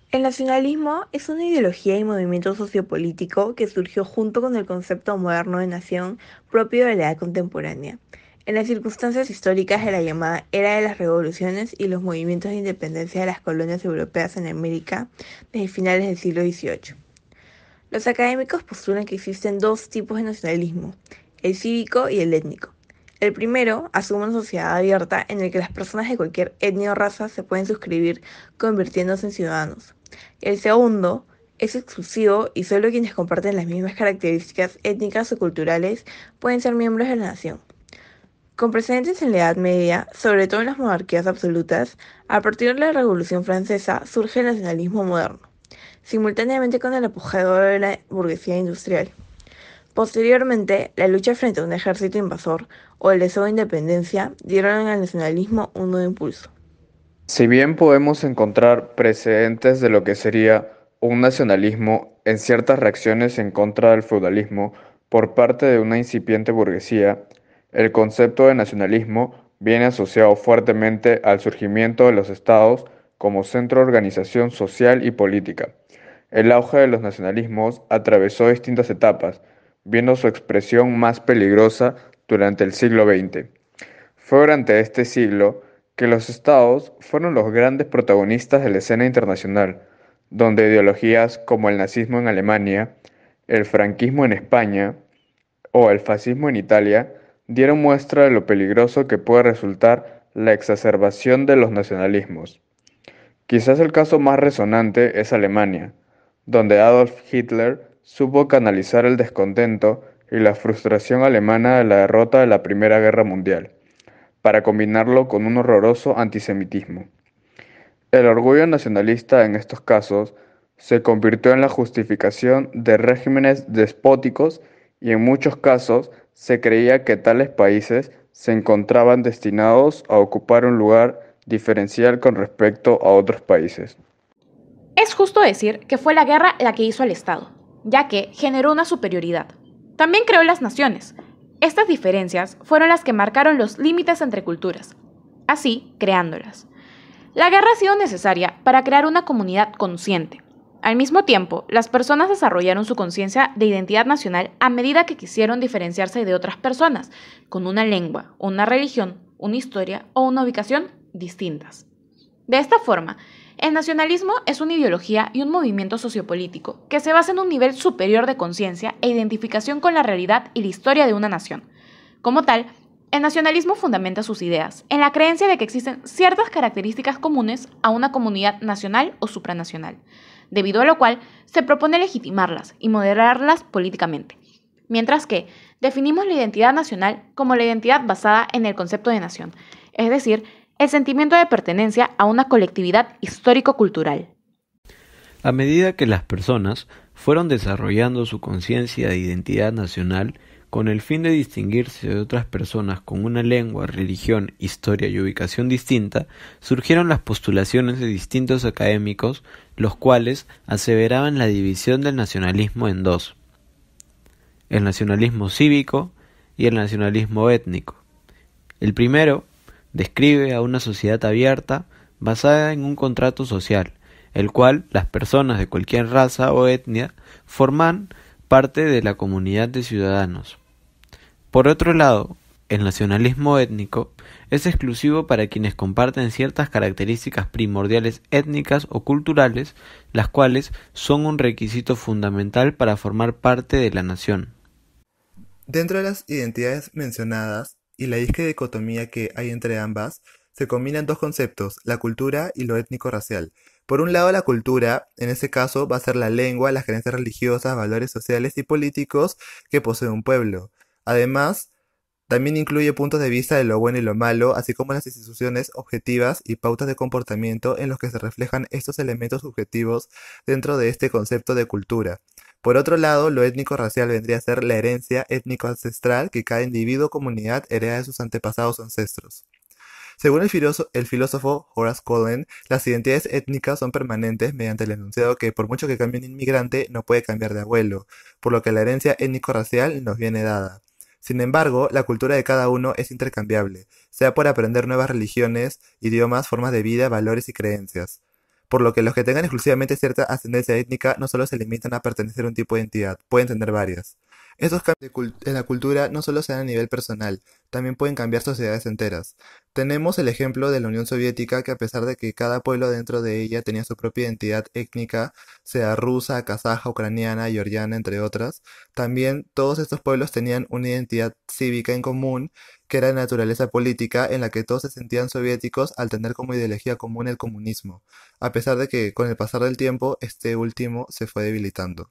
El nacionalismo es una ideología y movimiento sociopolítico que surgió junto con el concepto moderno de nación propio de la edad contemporánea, en las circunstancias históricas de la llamada Era de las Revoluciones y los movimientos de independencia de las colonias europeas en América desde finales del siglo XVIII. Los académicos postulan que existen dos tipos de nacionalismo, el cívico y el étnico. El primero asume una sociedad abierta en la que las personas de cualquier etnia o raza se pueden suscribir convirtiéndose en ciudadanos. El segundo es exclusivo y solo quienes comparten las mismas características étnicas o culturales pueden ser miembros de la nación. Con precedentes en la Edad Media, sobre todo en las monarquías absolutas, a partir de la Revolución Francesa surge el nacionalismo moderno, simultáneamente con el apogeo de la burguesía industrial. Posteriormente, la lucha frente a un ejército invasor o el deseo de independencia dieron al nacionalismo un nuevo impulso. Si bien podemos encontrar precedentes de lo que sería un nacionalismo en ciertas reacciones en contra del feudalismo por parte de una incipiente burguesía, el concepto de nacionalismo viene asociado fuertemente al surgimiento de los estados como centro de organización social y política. El auge de los nacionalismos atravesó distintas etapas, viendo su expresión más peligrosa durante el siglo XX. Fue durante este siglo que los estados fueron los grandes protagonistas de la escena internacional, donde ideologías como el nazismo en Alemania, el franquismo en España o el fascismo en Italia dieron muestra de lo peligroso que puede resultar la exacerbación de los nacionalismos. Quizás el caso más resonante es Alemania, donde Adolf Hitler supo canalizar el descontento y la frustración alemana de la derrota de la Primera Guerra Mundial para combinarlo con un horroroso antisemitismo. El orgullo nacionalista en estos casos se convirtió en la justificación de regímenes despóticos y en muchos casos se creía que tales países se encontraban destinados a ocupar un lugar diferencial con respecto a otros países. Es justo decir que fue la guerra la que hizo al Estado, ya que generó una superioridad. También creó las naciones. Estas diferencias fueron las que marcaron los límites entre culturas, así creándolas. La guerra ha sido necesaria para crear una comunidad consciente. Al mismo tiempo, las personas desarrollaron su conciencia de identidad nacional a medida que quisieron diferenciarse de otras personas, con una lengua, una religión, una historia o una ubicación distintas. De esta forma, el nacionalismo es una ideología y un movimiento sociopolítico que se basa en un nivel superior de conciencia e identificación con la realidad y la historia de una nación. Como tal, el nacionalismo fundamenta sus ideas en la creencia de que existen ciertas características comunes a una comunidad nacional o supranacional, debido a lo cual se propone legitimarlas y moderarlas políticamente. Mientras que definimos la identidad nacional como la identidad basada en el concepto de nación, es decir, el sentimiento de pertenencia a una colectividad histórico-cultural. A medida que las personas fueron desarrollando su conciencia de identidad nacional con el fin de distinguirse de otras personas con una lengua, religión, historia y ubicación distinta, surgieron las postulaciones de distintos académicos, los cuales aseveraban la división del nacionalismo en dos: el nacionalismo cívico y el nacionalismo étnico. El primero describe a una sociedad abierta basada en un contrato social, el cual las personas de cualquier raza o etnia forman parte de la comunidad de ciudadanos. Por otro lado, el nacionalismo étnico es exclusivo para quienes comparten ciertas características primordiales étnicas o culturales, las cuales son un requisito fundamental para formar parte de la nación. Dentro de las identidades mencionadas y la disque dicotomía que hay entre ambas, se combinan dos conceptos, la cultura y lo étnico-racial. Por un lado, la cultura, en este caso, va a ser la lengua, las creencias religiosas, valores sociales y políticos que posee un pueblo. Además, también incluye puntos de vista de lo bueno y lo malo, así como las instituciones objetivas y pautas de comportamiento en los que se reflejan estos elementos subjetivos dentro de este concepto de cultura. Por otro lado, lo étnico-racial vendría a ser la herencia étnico-ancestral que cada individuo o comunidad hereda de sus antepasados o ancestros. Según el filósofo Horace Cullen, las identidades étnicas son permanentes mediante el enunciado que por mucho que cambie un inmigrante no puede cambiar de abuelo, por lo que la herencia étnico-racial nos viene dada. Sin embargo, la cultura de cada uno es intercambiable, sea por aprender nuevas religiones, idiomas, formas de vida, valores y creencias. por lo que los que tengan exclusivamente cierta ascendencia étnica no solo se limitan a pertenecer a un tipo de entidad, pueden tener varias. Estos cambios en la cultura no solo se dan a nivel personal, también pueden cambiar sociedades enteras. Tenemos el ejemplo de la Unión Soviética, que a pesar de que cada pueblo dentro de ella tenía su propia identidad étnica, sea rusa, kazaja, ucraniana, georgiana, entre otras, también todos estos pueblos tenían una identidad cívica en común, que era de naturaleza política, en la que todos se sentían soviéticos al tener como ideología común el comunismo, a pesar de que con el pasar del tiempo este último se fue debilitando.